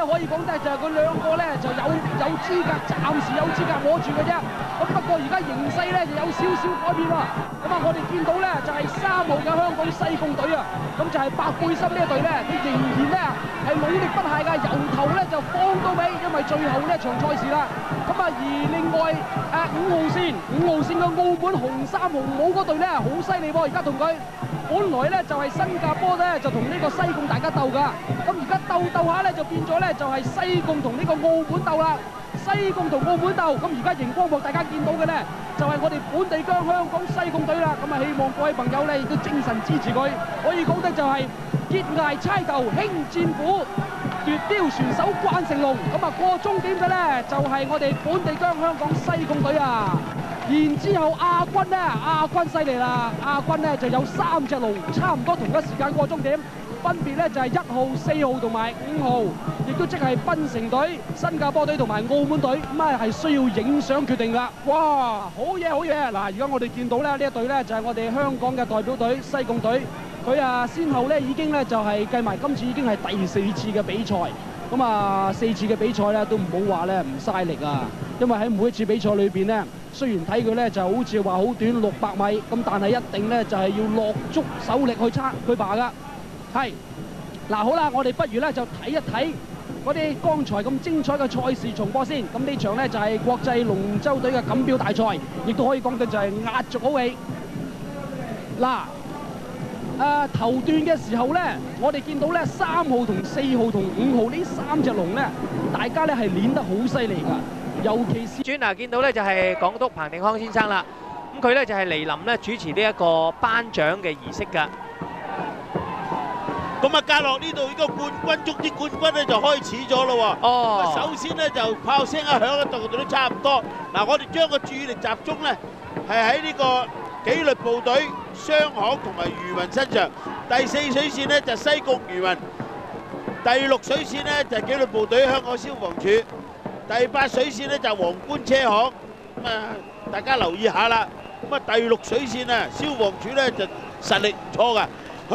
可以講得就係佢兩個咧就有資格，暫時有資格摸住嘅啫。咁不過而家形勢咧就有少少改變喎。咁啊，我哋見到咧就係3號嘅香港西貢隊啊，咁就係白背心呢一隊咧，佢仍然咧係努力不懈㗎，由頭咧就放到尾，因為最後呢一場賽事啦。咁啊，而另外5號線嘅澳門紅衫紅帽嗰隊咧好犀利喎，而家同佢本來咧就係新加坡咧就同呢個西貢大家鬥㗎，咁而家鬥下咧就變咗咧就係西貢同呢個澳門鬥啦。西貢同澳門鬥，咁而家熒光幕大家見到嘅咧，就係我哋本地疆香港西貢隊啦。咁啊，希望各位朋友咧亦都精神支持佢。可以講得就係結崖猜頭輕戰虎，奪雕船手關成龍。咁啊，過終點嘅咧就係我哋本地疆香港西貢隊啊。然之後亞軍犀利啦，亞軍咧就有3隻龍，差唔多同一時間過終點。分別咧就係1號、4號同埋5號，亦都即係檳城隊、新加坡隊同埋澳門隊，咁啊係需要影相決定㗎。哇，好嘢好嘢！嗱，而家我哋見到咧呢一隊咧就係我哋香港嘅代表隊西貢隊，佢啊先後咧已經咧就係計埋今次已經係第4次嘅比賽。咁啊4次嘅比賽咧都唔好話咧唔嘥力啊，因為喺每一次比賽裏邊咧，雖然睇佢咧就好似話好短600米，咁但係一定咧就係要落足手力去爬㗎。係，嗱好啦，我哋不如咧就睇一睇嗰啲剛才咁精彩嘅賽事重播先。咁呢場咧就係國際龍舟隊嘅錦標大賽，亦都可以講到就係壓軸好戲。嗱，頭段嘅時候咧，我哋見到咧3號同4號同5號呢3隻龍咧，大家咧係練得好犀利㗎，尤其是轉見到咧就係港督彭定康先生啦。咁佢咧就係嚟臨咧主持呢一個頒獎嘅儀式㗎。咁啊，加落呢度呢個冠軍足之冠軍咧就開始咗咯喎。哦。首先咧就炮聲一響，度度都差唔多。嗱，我哋將個注意力集中咧，係喺呢個紀律部隊、商行同埋漁民身上。第4水線咧就西貢漁民，第6水線咧就紀律部隊香港消防處，第8水線咧就皇冠車行。咁啊，大家留意下啦。咁啊，第6水線啊，消防處咧就實力唔錯㗎。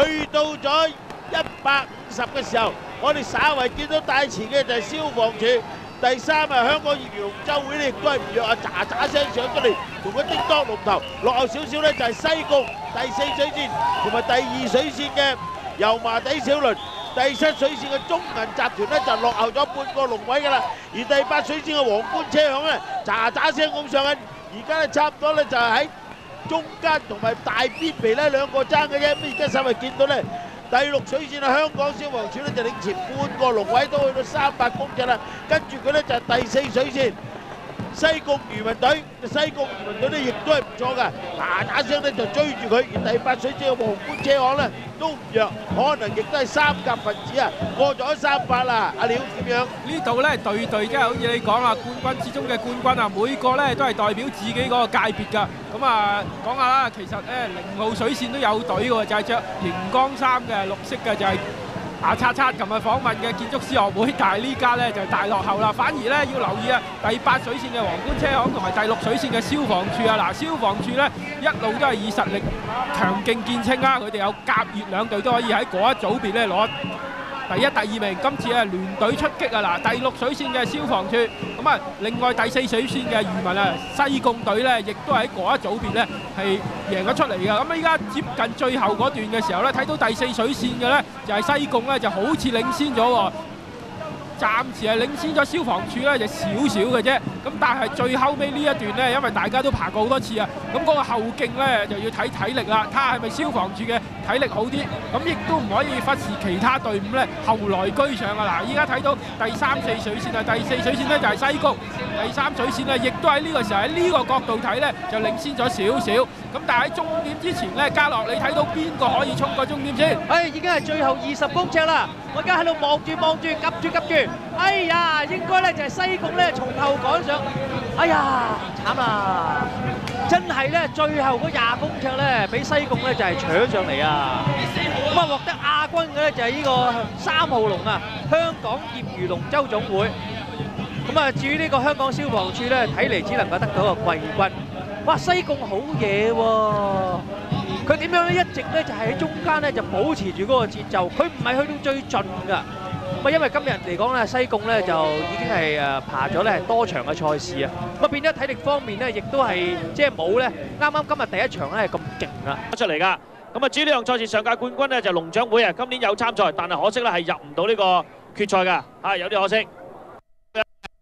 去到咗150嘅時候，我哋稍為見到帶前嘅就係消防處。第3啊，香港業餘龍舟會咧亦都係唔弱啊，喳喳聲上咗嚟，同佢叮當龍頭。落後少少咧就係西貢第4水線同埋第2水線嘅油麻地小輪。第7水線嘅中銀集團咧就落後咗半個龍位㗎啦。而第8水線嘅皇冠車行咧喳喳聲咁上緊，而家咧差唔多咧就係喺中間同埋大邊皮咧兩個爭嘅啫。咁而家稍微見到咧。第6水線啊，香港消防處咧就領前半個龍位，都去到300公尺啦。跟住佢咧就係第4水線西貢漁民隊，西貢漁民隊咧亦都係唔錯㗎，喳聲咧就追住佢。而第8水線嘅皇冠車行咧都唔弱，可能亦都係3甲分子啊，過咗300啦。阿廖點樣？呢度咧隊隊真係好似你講啊，冠軍之中嘅冠軍啊，每個咧都係代表自己嗰個界別㗎。咁啊，講下啦，其實咧0號水線都有隊喎，就係着熒光衫嘅綠色嘅，就係牙刷刷。琴日訪問嘅建築師學會，但係呢家咧就大落後啦。反而咧要留意啊，第8水線嘅皇冠車行同埋第6水線嘅消防處啊。嗱，消防處咧一路都係以實力強勁見稱啦，佢哋有甲乙兩隊都可以喺嗰一組別咧攞第1、第2名。今次啊聯隊出擊啊！嗱，第6水線嘅消防處，咁啊另外第4水線嘅漁民啊西貢隊咧，亦都喺嗰一組別咧係贏咗出嚟嘅。咁啊依家接近最後嗰段嘅時候咧，睇到第4水線嘅咧就係西貢咧，就好似領先咗喎。暫時係領先咗消防處咧，就少少嘅啫。咁但係最後尾呢一段咧，因為大家都爬過好多次啊，咁嗰個後勁咧就要睇體力啦，睇下係咪消防處嘅體力好啲。咁亦都唔可以忽視其他隊伍咧後來居上啊！嗱，依家睇到第3、4水線啊，第4水線咧就係西貢，第3水線咧亦都喺呢個時候喺呢個角度睇咧就領先咗少少。咁但係喺終點之前咧，嘉樂你睇到邊個可以衝過終點先？已經係最後20公尺啦！我而家喺度望住，急住。哎呀，應該咧就係西貢咧從後趕上。哎呀，慘啦！真係咧，最後嗰20公尺咧，俾西貢咧就係搶上嚟啊！咁啊，獲得亞軍嘅咧就係呢個3號龍啊，香港業餘龍舟總會。咁啊，至於呢個香港消防處咧，睇嚟只能夠得到個季軍。哇，西貢好嘢喎！佢點樣咧？一直咧就係喺中間咧就保持住嗰個節奏，佢唔係去到最盡㗎。咁因為今日嚟講咧，西貢咧就已經係爬咗咧多場嘅賽事啊，咁變咗體力方面咧，亦都係即係冇咧啱啱今日第一場咧係咁勁啊出嚟㗎。咁啊，至於呢項賽事上屆冠軍咧就龍獎會啊，今年有參賽，但係可惜咧係入唔到呢個決賽㗎，啊有啲可惜。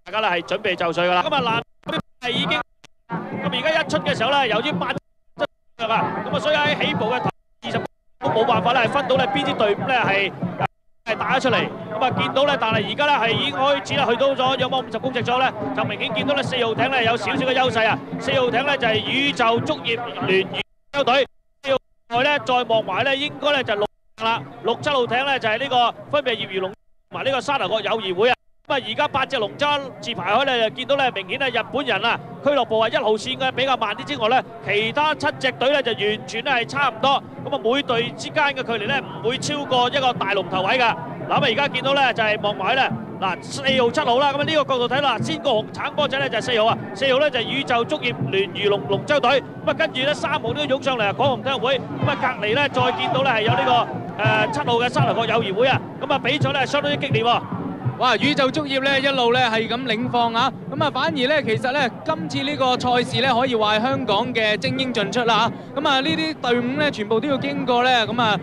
大家咧係準備就緒㗎啦。咁啊嗱，係已經咁而家一出嘅時候咧，由於8場啊，咁啊所以喺起步嘅頭20都冇辦法咧係分到咧邊支隊伍咧係打咗出嚟。咁啊見到咧，但係而家咧係已經開始咧去到咗有冇50公尺左右咧，就明顯見到咧4號艇咧有少少嘅優勢啊。4號艇咧就係宇宙足業聯宇洲隊。另外咧再望埋咧，應該咧就6啦，6、7號艇咧就係呢個分別業餘龍同埋呢個沙頭角友誼會啊。咁啊而家8隻龍舟自排開咧，就見到咧明顯係日本人啊，俱樂部係1號線嘅比較慢啲之外咧，其他7隻隊咧就完全咧係差唔多。咁啊每隊之間嘅距離咧唔會超過一個大龍頭位㗎。嗱咁啊而家見到咧就係望埋咧。嗱4號7號啦，咁啊呢個角度睇啦，先個紅橙波仔咧就係4號啊，4號咧就係宇宙足業聯漁龍舟隊，咁啊跟住咧3號都湧上嚟啊，港紅體育會，咁啊隔離咧再見到咧係有呢個7號嘅沙頭角友誼會啊，咁啊比賽咧相當之激烈喎。哇！宇宙足業咧一路咧係咁領放啊，咁啊反而咧其實咧今次呢個賽事咧可以話係香港嘅精英進出啦嚇，咁啊呢啲隊伍咧全部都要經過咧咁啊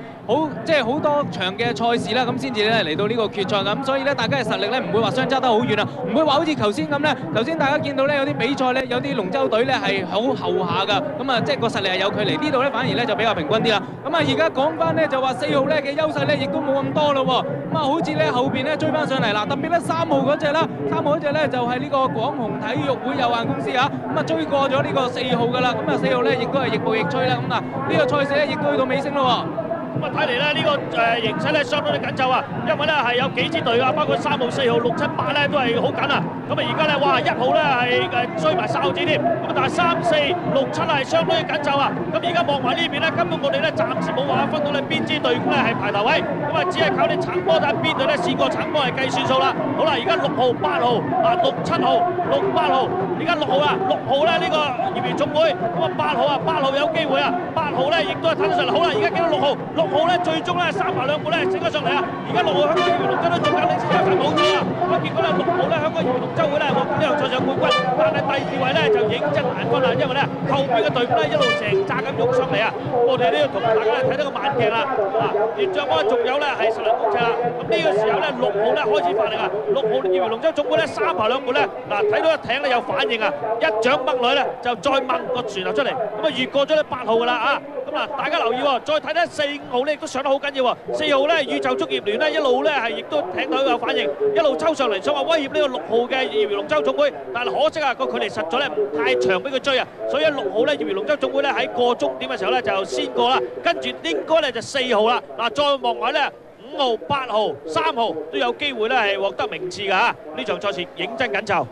即係好多場嘅賽事啦，咁先至咧嚟到呢個決賽咁，所以咧大家嘅實力咧唔會話相差得好遠啊，唔會話好似頭先咁咧，頭先大家見到咧有啲比賽咧有啲龍舟隊咧係好後下㗎，咁啊即係個實力係有距離，呢度咧反而咧就比較平均啲啦。咁啊而家講翻咧就話4號咧嘅優勢咧亦都冇咁多咯喎，咁啊好似咧後邊咧追翻上嚟啦。特別咧3號嗰隻啦，3號嗰隻咧就係呢個廣紅體育會有限公司啊，咁啊追過咗呢個4號㗎啦，咁啊4號咧亦都係亦步亦趨啦，咁啊呢個賽事咧亦都去到尾聲咯喎。咁啊睇嚟咧呢個形勢咧相當之緊湊啊，因為咧係有幾支隊啊，包括3號、4號、6、7、8咧都係好緊啊。咁啊而家咧哇1號咧係追埋3號子添，咁啊但係3、4、6、7係相當之緊湊啊。咁而家望埋呢邊咧，根本我哋咧暫時冇辦法分到你邊支隊伍咧係排頭位，咁啊只係靠啲橙波睇邊隊咧先過橙波係計算數啦。好啦，而家6號、8號啊6、7號、6、8號，而家6號啊6號咧呢個業餘總會，咁啊8號啊8號有機會啊，8號咧亦都係睇得上嚟。好啦，而家見到6號，6號咧最終咧3排2步咧升咗上嚟啊！而家6號香港業餘龍舟都仲緊領先優勢冇錯啊！咁結果咧6號咧香港業餘龍舟會咧獲呢場賽上冠軍，但係第2位咧就認真難分啦，因為咧後邊嘅隊伍咧一路成紮咁湧上嚟啊！我哋呢度同大家咧睇到個慢鏡啦，啊，連上嗰仲有咧係10零公尺啦。咁呢個時候咧6號咧開始發力啊！6號業餘龍舟總會咧3排2步咧，嗱睇到個艇咧有反應啊！一掌掹落去咧就再掹個船頭出嚟，咁啊越過咗咧8號㗎啦啊！咁嗱大家留意喎，再睇睇4、5號咧亦都上得好緊要喎。4號咧宇宙足業聯咧一路咧係亦都艇隊有反應，一路抽上嚟想話威脅呢個6號嘅業餘龍舟總會，但係可惜啊個距離實在咧唔太長俾佢追啊，所以6號咧業餘龍舟總會咧喺過終點嘅時候咧就先過啦，跟住應該咧就4號啦，嗱再望埋咧5號、8號、3號都有機會咧係獲得名次㗎嚇，呢場賽事認真緊湊。